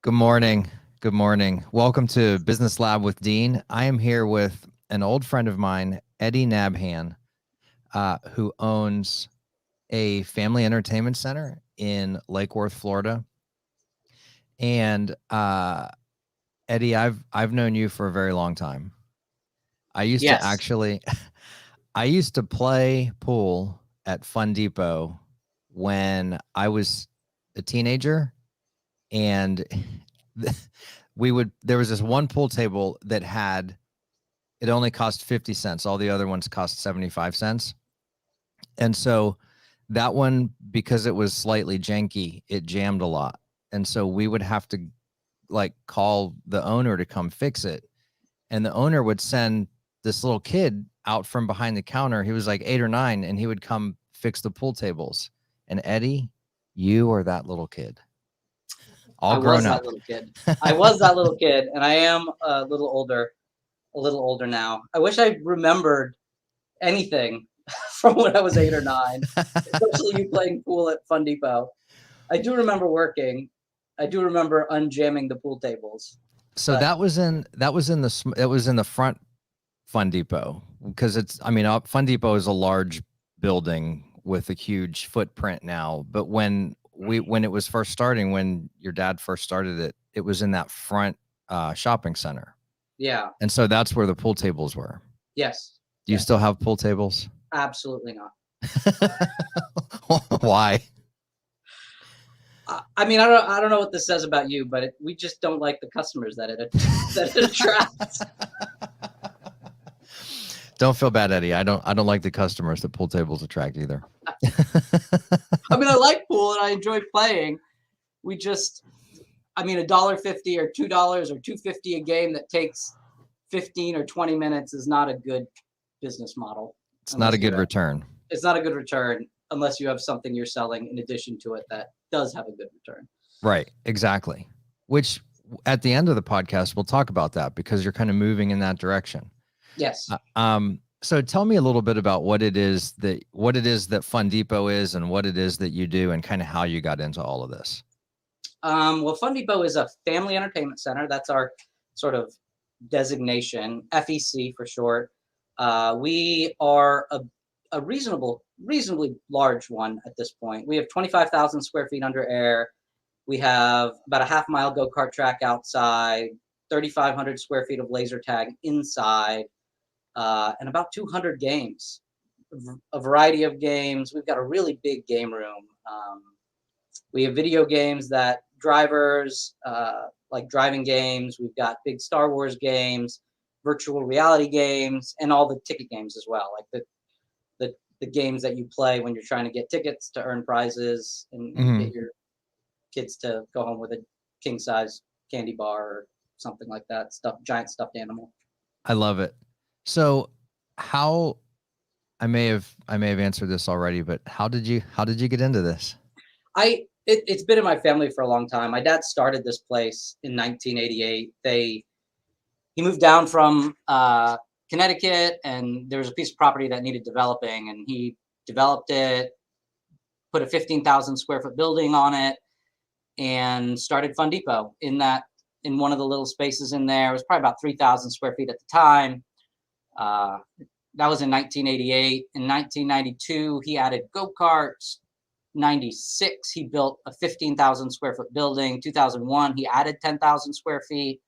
Good morning. Good morning. Welcome to Business Lab with Dean. I am here with an old friend of mine, Eddie Nabhan, who owns a family entertainment center in Lake Worth, Florida. And Eddie, I've known you for a very long time. I used to Yes. actually, I used to play pool at Fun Depot when I was a teenager, and there was this one pool table that it only cost 50 cents. All the other ones cost 75 cents. And so that one, because it was slightly janky, it jammed a lot. And so we would have to call the owner to come fix it. And the owner would send this little kid out from behind the counter. He was like 8 or 9, and he would come fix the pool tables. And Eddie, you are that little kid, all I was grown that up. little kid. I was that little kid, and I am a little older now. I wish I remembered anything from when I was 8 or 9, especially you playing pool at Fun Depot. I do remember working. I do remember unjamming the pool tables. So But that was in the front Fun Depot, because Fun Depot is a large building with a huge footprint now. But when it was first starting, when your dad first started it, it was in that front shopping center, yeah, and so that's where the pool tables were. yes, Do you yes, still have pool tables? absolutely not. Why? I mean, I don't know what this says about you, but we just don't like the customers that it attracts. Don't feel bad, Eddie. I don't like the customers that pool tables attract either. I mean, I like pool and I enjoy playing. We just, I mean, $1.50 or $2 or $2.50 a game that takes 15 or 20 minutes is not a good business model. It's not a good return. It's not a good return unless you have something you're selling in addition to it that does have a good return. Right. Exactly. Which at the end of the podcast, we'll talk about that, because you're kind of moving in that direction. Yes. So tell me a little bit about what it is that Fun Depot is, and what it is that you do, and kind of how you got into all of this. Well, Fun Depot is a family entertainment center. That's our sort of designation, FEC for short. We are a reasonably large one at this point. We have 25,000 square feet under air. We have about a half-mile go-kart track outside, 3,500 square feet of laser tag inside, and about 200 games, a variety of games. We've got a really big game room. We have video games that drivers, like driving games. We've got big Star Wars games, virtual reality games, and all the ticket games as well, like the games that you play when you're trying to get tickets to earn prizes and get your kids to go home with a king size candy bar or something like that. Giant stuffed animal. I love it. So how I may have answered this already, but how did you get into this? It's been in my family for a long time. My dad started this place in 1988. He moved down from Connecticut, and there was a piece of property that needed developing, and he developed it, put a 15,000 square foot building on it, and started Fun Depot in one of the little spaces in there. It was probably about 3,000 square feet at the time. That was in 1988. In 1992, he added go-karts. 96, he built a 15,000 square foot building. 2001, he added 10,000 square feet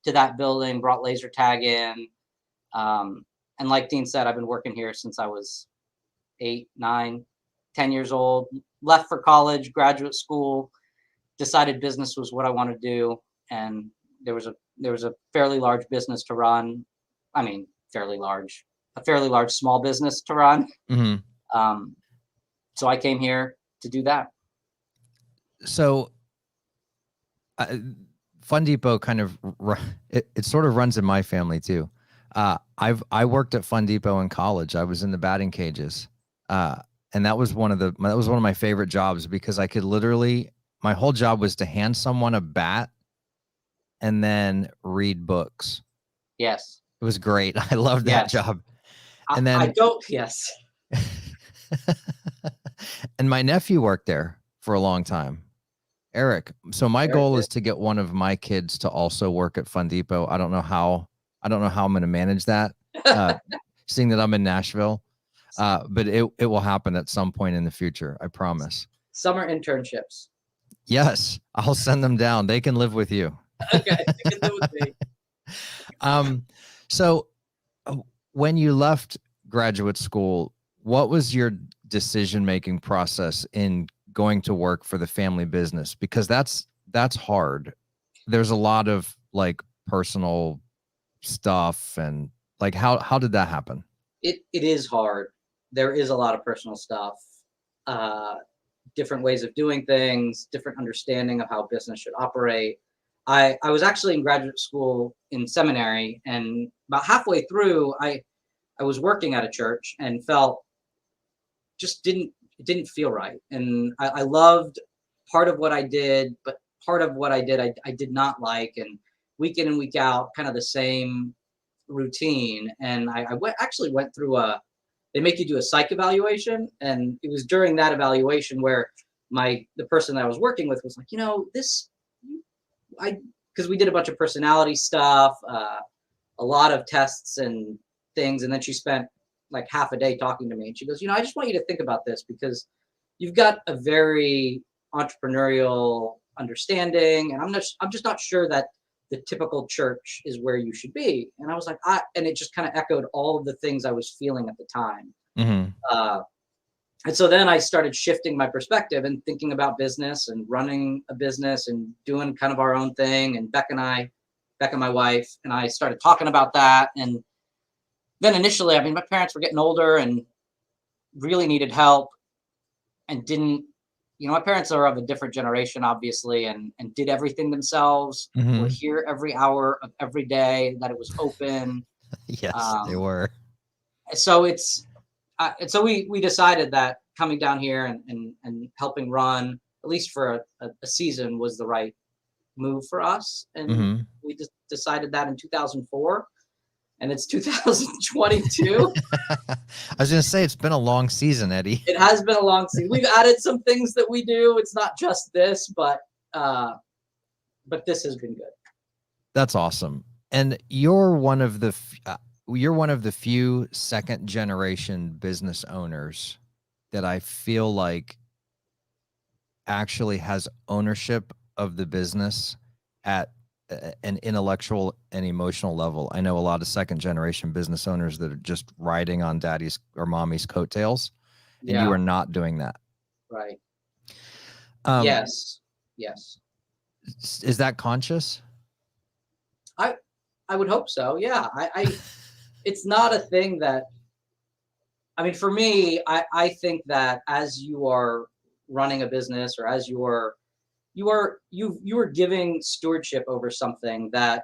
to that building, brought laser tag in. And like Dean said, I've been working here since I was 8, 9, 10 years old. Left for college, graduate school, decided business was what I wanted to do. And there was a fairly large business to run. I mean, a fairly large small business to run. Mm-hmm. So I came here to do that. So Fun Depot kind of it sort of runs in my family too. I worked at Fun Depot in college. I was in the batting cages, and that was one of my favorite jobs, because I could literally, my whole job was to hand someone a bat and then read books. Yes, it was great. I loved that job. And then yes. And my nephew worked there for a long time. Eric, so my Very goal good. is to get one of my kids to also work at Fun Depot. I don't know how I'm going to manage that, uh, seeing that I'm in Nashville. But it will happen at some point in the future. I promise. Summer internships. Yes, I'll send them down. They can live with you. Okay, they can live with me. So when you left graduate school, what was your decision-making process in going to work for the family business? Because that's hard. There's a lot of like personal stuff, and like how did that happen? It is hard. There is a lot of personal stuff, uh, different ways of doing things, different understanding of how business should operate. I was actually in graduate school in seminary, and about halfway through, I was working at a church and felt just didn't feel right. And I loved part of what I did, but part of what I did I did not like. And week in and week out, kind of the same routine. And actually went through they make you do a psych evaluation. And it was during that evaluation where the person that I was working with was like, because we did a bunch of personality stuff, a lot of tests and things. And then she spent like half a day talking to me. And she goes, I just want you to think about this because you've got a very entrepreneurial understanding. And I'm just not sure that the typical church is where you should be. And I was like, and it just kind of echoed all of the things I was feeling at the time. Mm-hmm. And so then I started shifting my perspective and thinking about business and running a business and doing kind of our own thing. And Becca, my wife, and I started talking about that. And then initially, I mean, my parents were getting older and really needed help and didn't, my parents are of a different generation, obviously, and did everything themselves. Mm-hmm. Were here every hour of every day that it was open. Yes, they were. So and so we decided that coming down here and helping run, at least for a season, was the right move for us. And Mm-hmm. we just decided that in 2004. And it's 2022. I was going to say, it's been a long season, Eddie. It has been a long season. We've added some things that we do. It's not just this, but this has been good. That's awesome. And you're one of the few second generation business owners that I feel like actually has ownership of the business at an intellectual and emotional level. I know a lot of second generation business owners that are just riding on daddy's or mommy's coattails, and you are not doing that. Right. Yes. Is that conscious? I would hope so. Yeah. It's not a thing that, I mean, for me, I think that as you are running a business or as you are giving stewardship over something that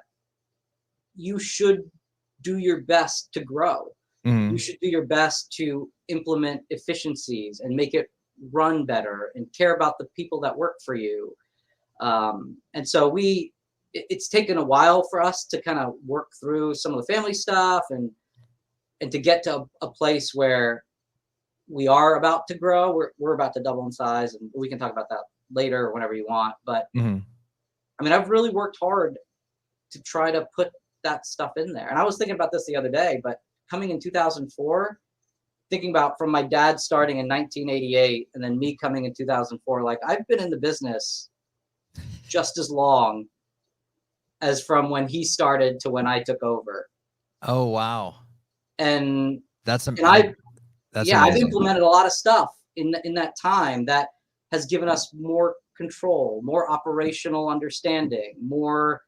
you should do your best to grow. Mm-hmm. You should do your best to implement efficiencies and make it run better and care about the people that work for you. And so it's taken a while for us to kind of work through some of the family stuff and to get to a place where we are about to grow. We're about to double in size, and we can talk about that later or whenever you want. But mm-hmm. I mean, I've really worked hard to try to put that stuff in there. And I was thinking about this the other day, but coming in 2004, thinking about from my dad starting in 1988 and then me coming in 2004, like I've been in the business just as long as from when he started to when I took over. Oh, wow. And I've implemented a lot of stuff in that time that has given us more control, more operational understanding, more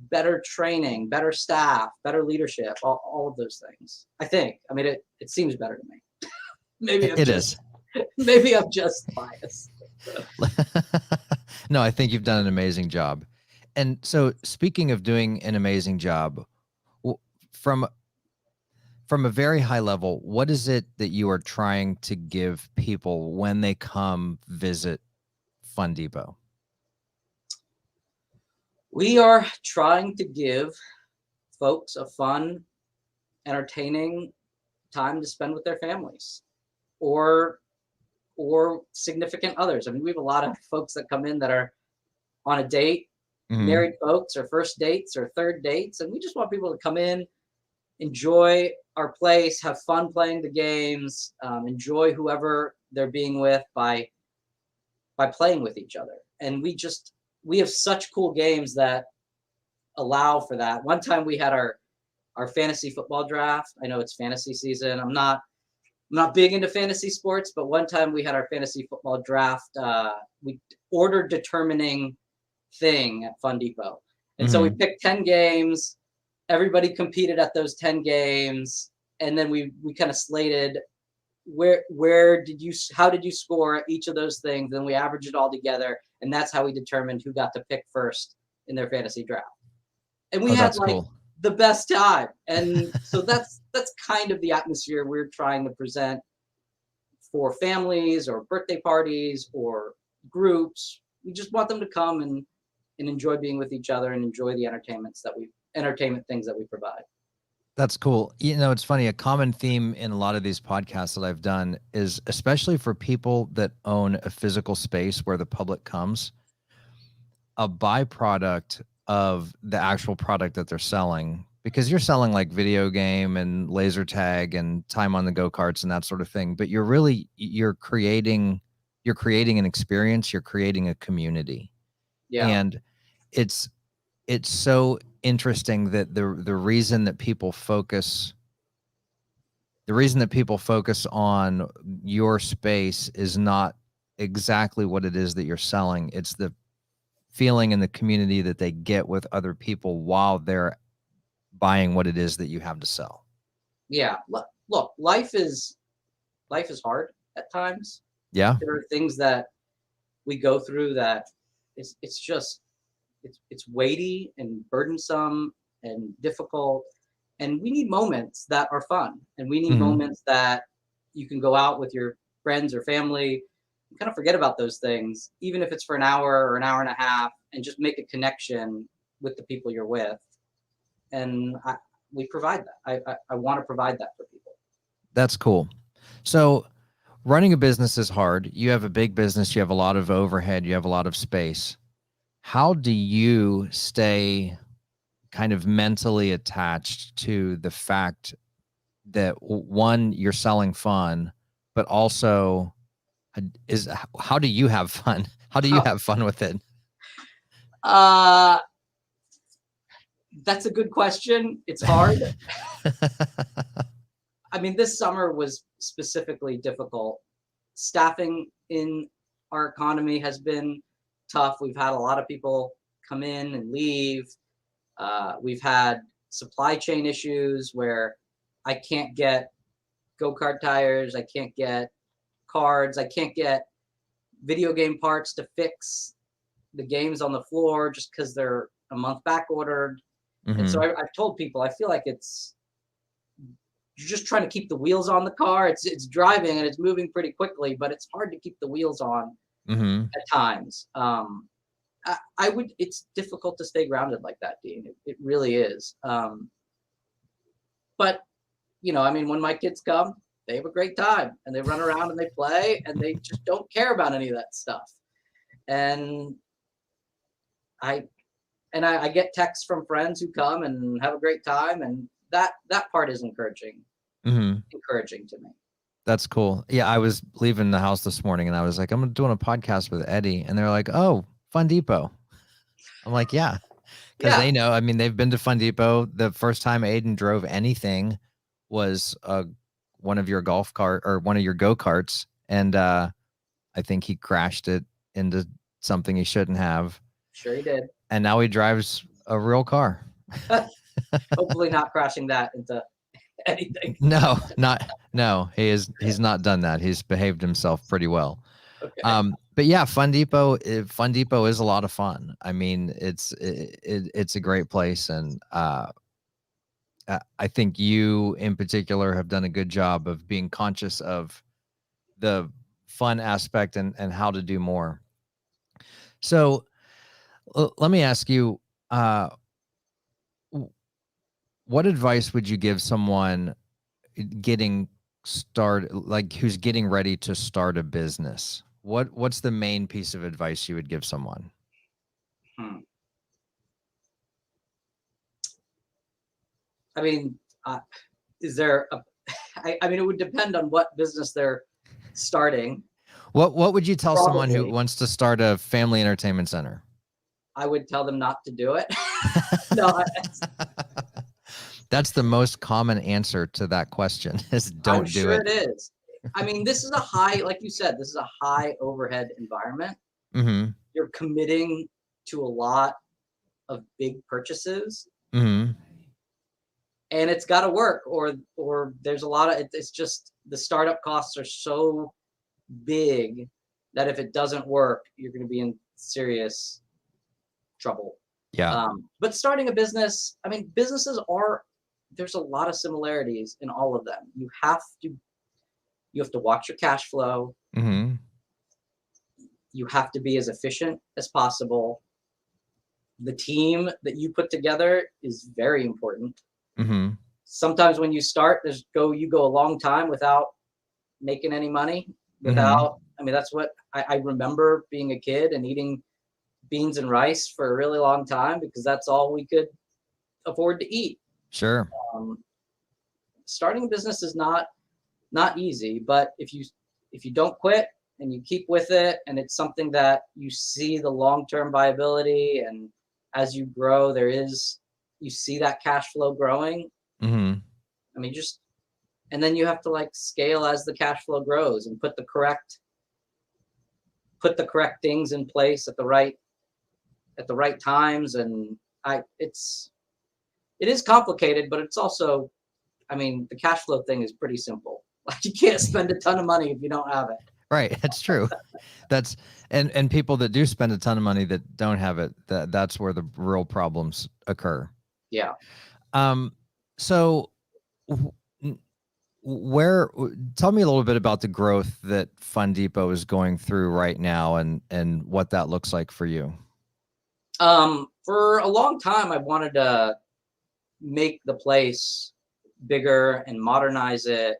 better training, better staff, better leadership, all of those things. I think. I mean, it seems better to me. Maybe I'm just biased. No, I think you've done an amazing job. And so, speaking of doing an amazing job, from a very high level, what is it that you are trying to give people when they come visit Fun Depot? We are trying to give folks a fun, entertaining time to spend with their families, or or significant others. I mean, we have a lot of folks that come in that are on a date, married folks, or first dates or third dates, and we just want people to come in, enjoy our place, have fun playing the games, enjoy whoever they're being with by playing with each other. And we have such cool games that allow for that. One time we had our fantasy football draft. I know it's fantasy season. I'm not big into fantasy sports, but one time we had our fantasy football draft. We order determining thing at Fun Depot. And so we picked 10 games. Everybody competed at those 10 games. And then we kind of slated how did you score at each of those things? Then we averaged it all together. And that's how we determined who got to pick first in their fantasy draft. And we had like cool. the best time. And so that's kind of the atmosphere we're trying to present for families or birthday parties or groups. We just want them to come and enjoy being with each other and enjoy the entertainment things that we provide. That's cool. You know, it's funny. A common theme in a lot of these podcasts that I've done is, especially for people that own a physical space where the public comes, a byproduct of the actual product that they're selling, because you're selling like video game and laser tag and time on the go-karts and that sort of thing, but you're creating an experience, you're creating a community. Yeah. And it's so interesting that the reason that people focus on your space is not exactly what it is that you're selling. It's the feeling and the community that they get with other people while they're buying what it is that you have to sell. Yeah. Look, life is hard at times. Yeah. There are things that we go through that it's weighty and burdensome and difficult. And we need moments that are fun. And we need moments that you can go out with your friends or family and kind of forget about those things, even if it's for an hour or an hour and a half, and just make a connection with the people you're with. And we provide that. I want to provide that for people. That's cool. So running a business is hard. You have a big business, you have a lot of overhead, you have a lot of space. How do you stay kind of mentally attached to the fact that, one, you're selling fun, but also how do you have fun? How do you have fun with it? That's a good question. It's hard. I mean, this summer was specifically difficult. Staffing in our economy has been tough. We've had a lot of people come in and leave. We've had supply chain issues where I can't get go-kart tires. I can't get cards. I can't get video game parts to fix the games on the floor just because they're a month back ordered. And so I've told people, I feel like you're just trying to keep the wheels on the car. It's driving and it's moving pretty quickly, but it's hard to keep the wheels on at times. It's difficult to stay grounded like that, Dean. It really is. But, you know, I mean, when my kids come, they have a great time and they run around and they play and they just don't care about any of that stuff. And I get texts from friends who come and have a great time, and that part is encouraging to me. That's cool. Yeah, I was leaving the house this morning and I was like, I'm doing a podcast with Eddie, and they're like, "Oh, Fun Depot." I'm like, "Yeah," because they know. I mean, they've been to Fun Depot. The first time Aiden drove anything was one of your golf cart or one of your go-karts, and I think he crashed it into something he shouldn't have. Sure he did. And now he drives a real car. Hopefully not crashing that into anything. No, he's not done that. He's behaved himself pretty well. Okay. But yeah, Fun Depot is a lot of fun. I mean, it's a great place. And I think you in particular have done a good job of being conscious of the fun aspect and how to do more. So let me ask you, what advice would you give someone getting who's getting ready to start a business, what's the main piece of advice you would give someone? Hmm. I mean, is there a, I mean, it would depend on what business they're starting. What would you tell someone who Probably, wants to start a family entertainment center? I would tell them not to do it. No, That's the most common answer to that question is I'm don't do sure it. it is. I mean, this is a high, like you said, this is a high overhead environment. Mm-hmm. You're committing to a lot of big purchases, Mm-hmm. and it's got to work, or there's a lot of it's just the startup costs are so big that if it doesn't work, you're going to be in serious trouble. Yeah. But starting a business, I mean, there's a lot of similarities in all of them. You have to watch your cash flow. Mm-hmm. You have to be as efficient as possible. The team that you put together is very important. Mm-hmm. Sometimes when you start, you go a long time without making any money. Mm-hmm. I mean, that's what I remember being a kid and eating beans and rice for a really long time because that's all we could afford to eat. Sure. Um, Starting a business is not easy, but if you don't quit and you keep with it, and it's something that you see the long-term viability, and as you grow, you see that cash flow growing. Mm-hmm. I mean, and then you have to like scale as the cash flow grows and put the correct things in place at the right times. And it is complicated, but it's also, I mean, the cash flow thing is pretty simple. Like you can't spend a ton of money if you don't have it. Right. That's true. That's and people that do spend a ton of money that don't have it, that's where the real problems occur. Yeah. So w- n- tell me a little bit about the growth that Fun Depot is going through right now and what that looks like for you. For a long time, I wanted to make the place bigger and modernize it.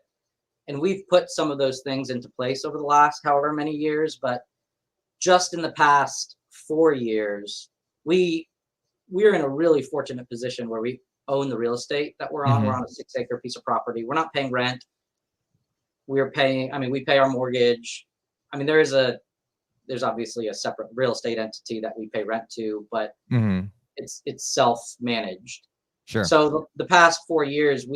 And we've put some of those things into place over the last however many years, but just in the past 4 years, we're in a really fortunate position where we own the real estate that we're on. Mm-hmm. We're on a 6-acre piece of property. We're not paying rent. We pay our mortgage. I mean, there's obviously a separate real estate entity that we pay rent to, but Mm-hmm. it's self-managed. Sure. So the past 4 years,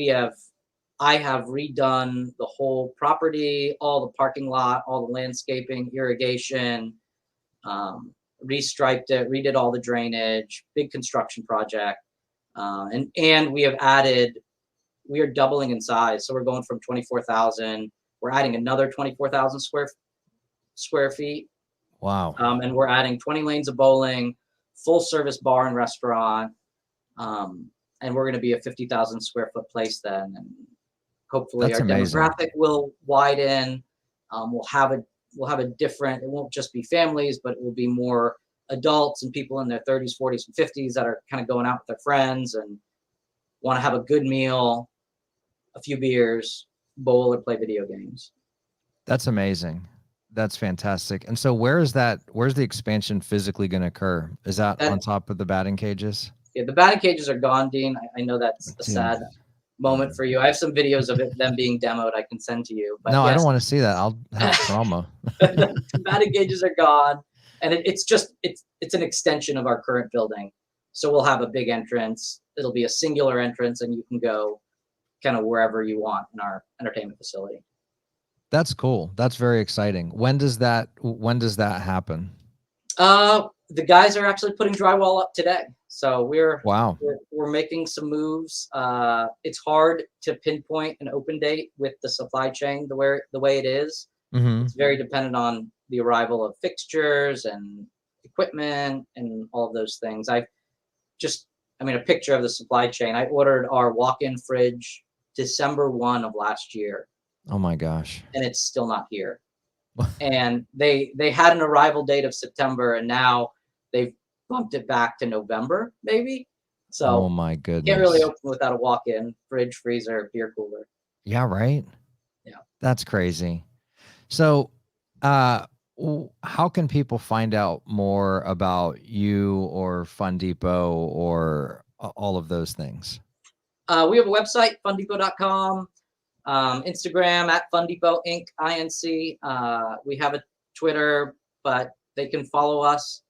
I have redone the whole property, all the parking lot, all the landscaping, irrigation, restriped it, redid all the drainage, big construction project. And we are doubling in size. So we're going from 24,000, we're adding another 24,000 square feet. Wow. And we're adding 20 lanes of bowling, full service bar and restaurant. And we're going to be a 50,000 square foot place then. And hopefully That's our amazing. demographic will widen. We'll have a different, it won't just be families, but it will be more adults and people in their 30s, 40s, and 50s that are kind of going out with their friends and want to have a good meal, a few beers, bowl, or play video games. That's amazing. That's fantastic. And so where's the expansion physically going to occur? Is that on top of the batting cages? Yeah, the batting cages are gone, Dean. I know that's a sad moment for you. I have some videos of them being demoed I can send to you. But no, yes, I don't want to see that. I'll have trauma. The batting cages are gone, and it's an extension of our current building. So we'll have a big entrance. It'll be a singular entrance, and you can go kind of wherever you want in our entertainment facility. That's cool. That's very exciting. When does that happen? The guys are actually putting drywall up today. So Wow. we're making some moves. It's hard to pinpoint an open date with the supply chain the way it is. Mm-hmm. It's very dependent on the arrival of fixtures and equipment and all of those things. A picture of the supply chain. I ordered our walk-in fridge December 1 of last year. Oh my gosh. And it's still not here. And they had an arrival date of September, and now they've bumped it back to November, maybe. So oh my goodness. can't really open without a walk-in fridge, freezer, beer cooler. Yeah, right. That's crazy. So, how can people find out more about you or Fun Depot or all of those things? We have a website, fundepot.com, Instagram at Fun Depot Inc. INC. We have a Twitter, but they can follow us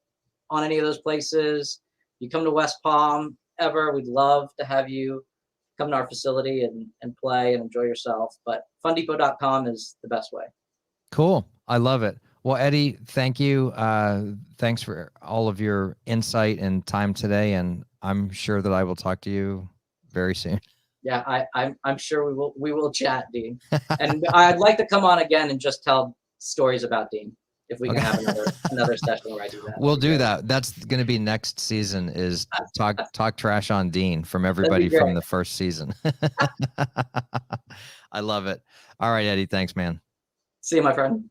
on any of those places. You come to West Palm ever, we'd love to have you come to our facility and play and enjoy yourself. But fundepot.com is the best way. Cool. I love it. Well, Eddie, thank you. Thanks for all of your insight and time today. And I'm sure that I will talk to you very soon. Yeah, I'm sure we will chat, Dean. And I'd like to come on again and just tell stories about Dean. If we can have another session where I do that. We'll do that. That's going to be next season is talk trash on Dean from everybody from the first season. I love it. All right, Eddie. Thanks, man. See you, my friend.